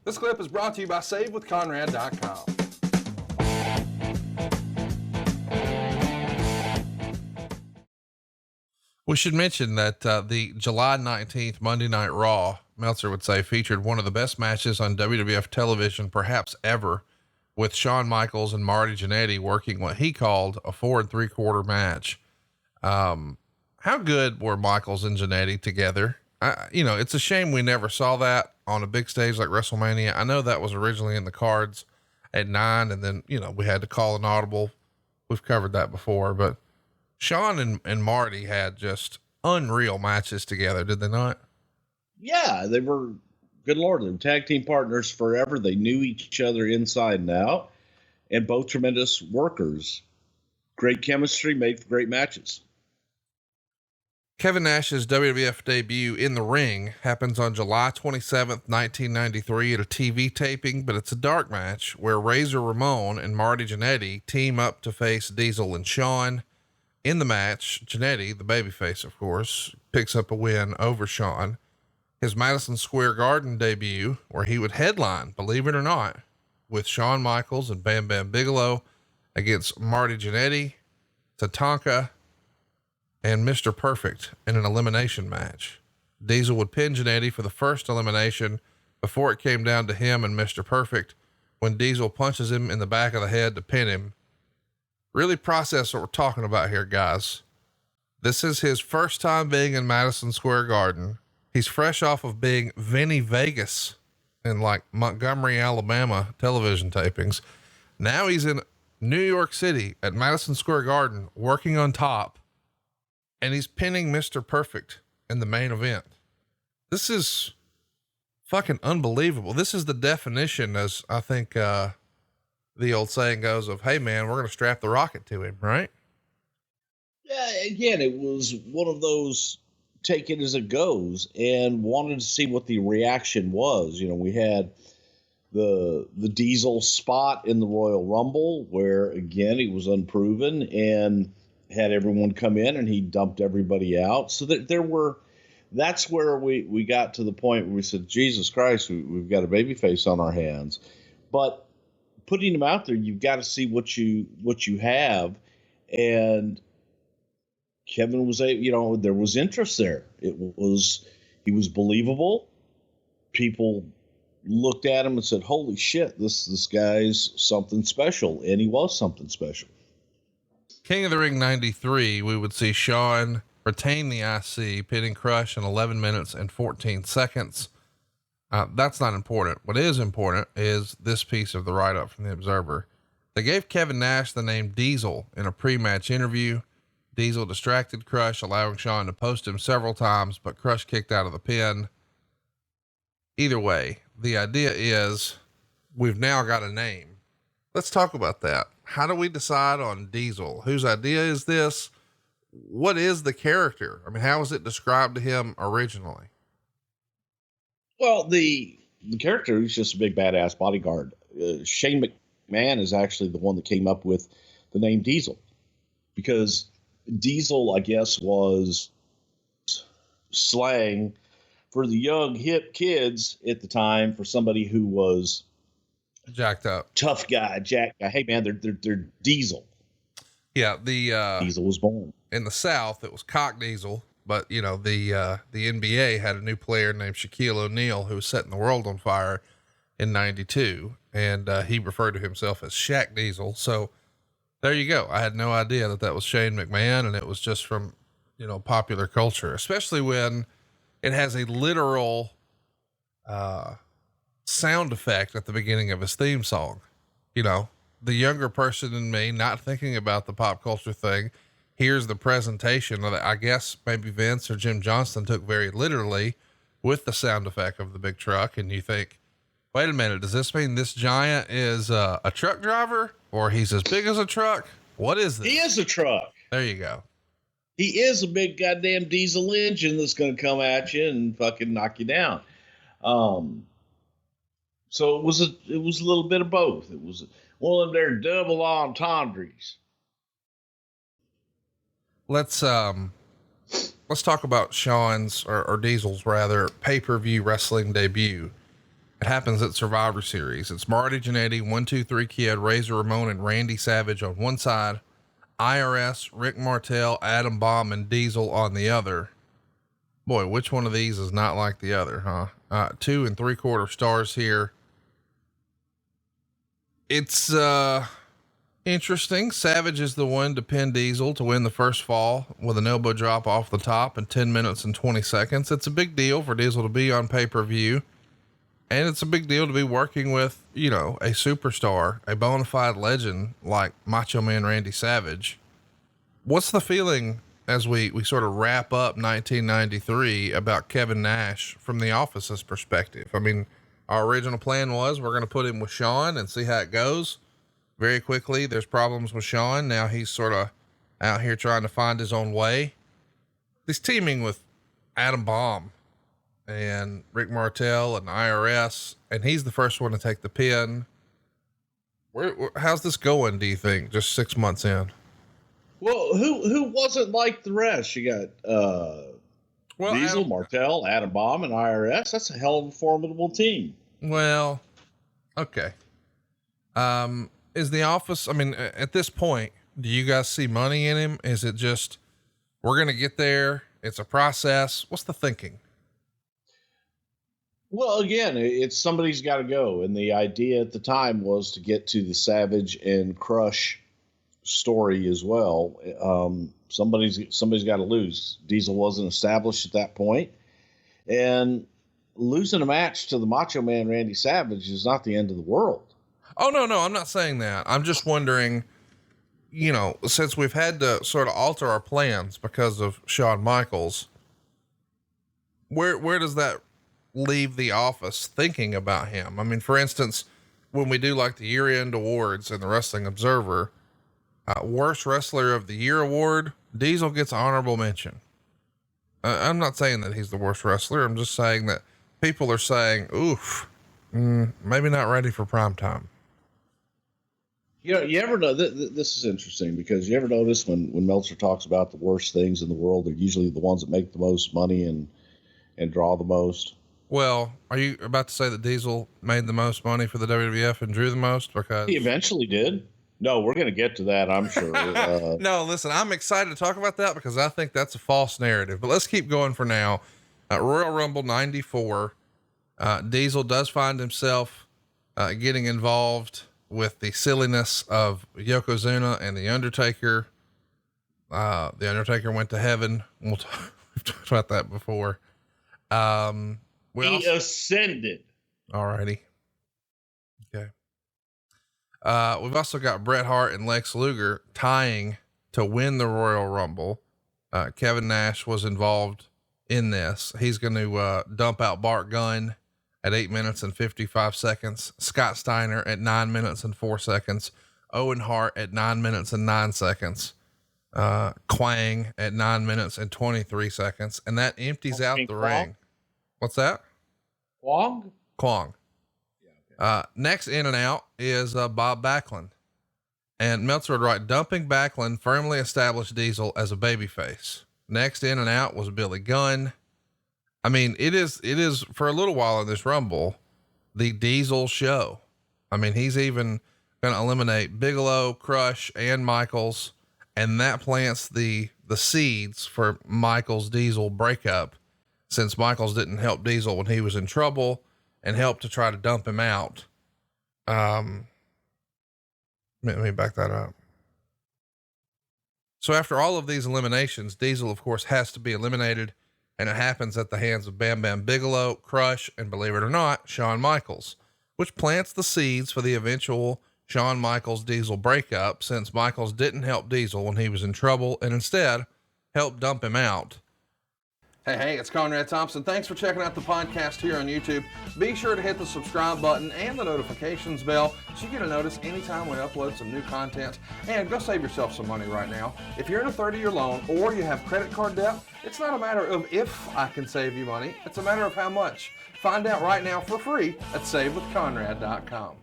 This clip is brought to you by SaveWithConrad.com. We should mention that the July 19th Monday Night Raw, Meltzer would say, featured one of the best matches on WWF television, perhaps ever, with Shawn Michaels and Marty Jannetty working what he called a 4 3/4 match. How good were Michaels and Jannetty together? It's a shame we never saw that on a big stage like WrestleMania. I know that was originally in the cards at 9, and then, we had to call an audible. We've covered that before, but Shawn and Marty had just unreal matches together, did they not? Yeah, they were, good Lord, they were tag team partners forever. They knew each other inside and out, and both tremendous workers. Great chemistry, made for great matches. Kevin Nash's WWF debut in the ring happens on July 27th, 1993 at a TV taping, but it's a dark match where Razor Ramon and Marty Jannetty team up to face Diesel and Shawn. In the match, Jannetty, the babyface, of course, picks up a win over Shawn. His Madison Square Garden debut, where he would headline, believe it or not, with Shawn Michaels and Bam Bam Bigelow against Marty Jannetty, Tatanka, and Mr. Perfect in an elimination match. Diesel would pin Jannetty for the first elimination before it came down to him and Mr. Perfect when Diesel punches him in the back of the head to pin him. Really process what we're talking about here, guys. This is his first time being in Madison Square Garden. He's fresh off of being Vinny Vegas in like Montgomery, Alabama television tapings. Now he's in New York City at Madison Square Garden working on top, and he's pinning Mr. Perfect in the main event. This is fucking unbelievable. This is the definition, as I think, the old saying goes, of, hey man, we're going to strap the rocket to him, right? Yeah. Again, it was one of those take it as it goes, and wanted to see what the reaction was. We had the Diesel spot in the Royal Rumble where, again, he was unproven and had everyone come in and he dumped everybody out. So that that's where we got to the point where we said, Jesus Christ, we've got a babyface on our hands. But putting him out there, you've got to see what you have. And Kevin was there was interest there. He was believable. People looked at him and said, holy shit, this guy's something special. And he was something special. King of the Ring 93, we would see Shawn retain the IC, pinning Crush in 11 minutes and 14 seconds. That's not important. What is important is this piece of the write-up from the Observer. They gave Kevin Nash the name Diesel in a pre-match interview. Diesel distracted Crush, allowing Shawn to post him several times, but Crush kicked out of the pin. Either way, the idea is we've now got a name. Let's talk about that. How do we decide on Diesel? Whose idea is this? What is the character? I mean, how was it described to him originally? Well, the character is just a big badass bodyguard. Shane McMahon is actually the one that came up with the name Diesel, because Diesel, I guess, was slang for the young hip kids at the time for somebody who was jacked up, tough guy, jacked guy. Hey man, they're Diesel. Yeah. The Diesel was born in the South. It was Cock Diesel. But the NBA had a new player named Shaquille O'Neal who was setting the world on fire in 92. And, he referred to himself as Shaq Diesel. So there you go. I had no idea that was Shane McMahon, and it was just from, popular culture, especially when it has a literal, sound effect at the beginning of his theme song. The younger person in me, not thinking about the pop culture thing, here's the presentation that I guess maybe Vince or Jim Johnston took very literally with the sound effect of the big truck. And you think, wait a minute, does this mean this giant is a truck driver, or he's as big as a truck? What is this? He is a truck. There you go. He is a big goddamn diesel engine that's going to come at you and fucking knock you down. So it was a little bit of both. It was one of their double entendres. Let's talk about Shawn's or Diesel's rather pay-per-view wrestling debut. It happens at Survivor Series. It's Marty Jannetty, 1, 2, 3 Kid, Razor Ramon, and Randy Savage on one side, IRS, Rick Martel, Adam Bomb, and Diesel on the other. Boy, which one of these is not like the other, huh? 2 3/4 stars here. It's, interesting. Savage is the one to pin Diesel to win the first fall with an elbow drop off the top in 10 minutes and 20 seconds. It's a big deal for Diesel to be on pay-per-view. And it's a big deal to be working with, you know, a superstar, a bona fide legend like Macho Man Randy Savage. What's the feeling as we sort of wrap up 1993 about Kevin Nash from the Office's perspective? I mean, our original plan was we're going to put him with Shawn and see how it goes. Very quickly, there's problems with Shawn. Now he's sort of out here trying to find his own way. He's teaming with Adam Bomb and Rick Martel and IRS, and he's the first one to take the pin. How's this going, do you think, just 6 months in? Well, who wasn't like the rest? You got Diesel, Martel, Adam Bomb, and IRS. That's a hell of a formidable team. Well, okay. Is the Office, I mean, at this point, do you guys see money in him? Is it just, we're going to get there, it's a process? What's the thinking? Well, again, it's somebody's got to go. And the idea at the time was to get to the Savage and Crush story as well. Somebody's got to lose. Diesel wasn't established at that point, and losing a match to the Macho Man Randy Savage is not the end of the world. Oh, no, I'm not saying that. I'm just wondering, you know, since we've had to sort of alter our plans because of Shawn Michaels, where does that leave the Office thinking about him? I mean, for instance, when we do like the year-end awards in the Wrestling Observer, worst wrestler of the year award, Diesel gets honorable mention. I'm not saying that he's the worst wrestler. I'm just saying that people are saying, oof, maybe not ready for prime time. You know, you ever know this is interesting because you ever notice when Meltzer talks about the worst things in the world, they're usually the ones that make the most money and draw the most. Well, are you about to say that Diesel made the most money for the WWF and drew the most? Because he eventually did. No, we're going to get to that, I'm sure. No, listen, I'm excited to talk about that because I think that's a false narrative, but let's keep going for now. Royal Rumble 94, Diesel does find himself, getting involved with the silliness of Yokozuna and The Undertaker. The Undertaker went to heaven. We've talked about that before. He ascended. Alrighty. Okay. We've also got Bret Hart and Lex Luger tying to win the Royal Rumble. Kevin Nash was involved in this. He's going to dump out Bart Gunn at 8 minutes and 55 seconds, Scott Steiner at 9 minutes and 4 seconds, Owen Hart at 9 minutes and 9 seconds, Quang at 9 minutes and 23 seconds. And that empties out the ring. What's that? Quang? Yeah, okay. Next in and out is Bob Backlund, and Meltzer would write, dumping Backlund firmly established Diesel as a babyface. Next in and out was Billy Gunn. I mean, it is for a little while in this Rumble, the Diesel show. I mean, he's even going to eliminate Bigelow, Crush, and Michaels. And that plants the seeds for Michaels Diesel breakup, since Michaels didn't help Diesel when he was in trouble and helped to try to dump him out. Let me back that up. So after all of these eliminations, Diesel of course has to be eliminated, and it happens at the hands of Bam Bam Bigelow, Crush, and believe it or not, Shawn Michaels, which plants the seeds for the eventual Shawn Michaels Diesel breakup, since Michaels didn't help Diesel when he was in trouble and instead helped dump him out. Hey, it's Conrad Thompson. Thanks for checking out the podcast here on YouTube. Be sure to hit the subscribe button and the notifications bell so you get a notice anytime we upload some new content. And go save yourself some money right now. If you're in a 30-year loan or you have credit card debt, it's not a matter of if I can save you money. It's a matter of how much. Find out right now for free at SaveWithConrad.com.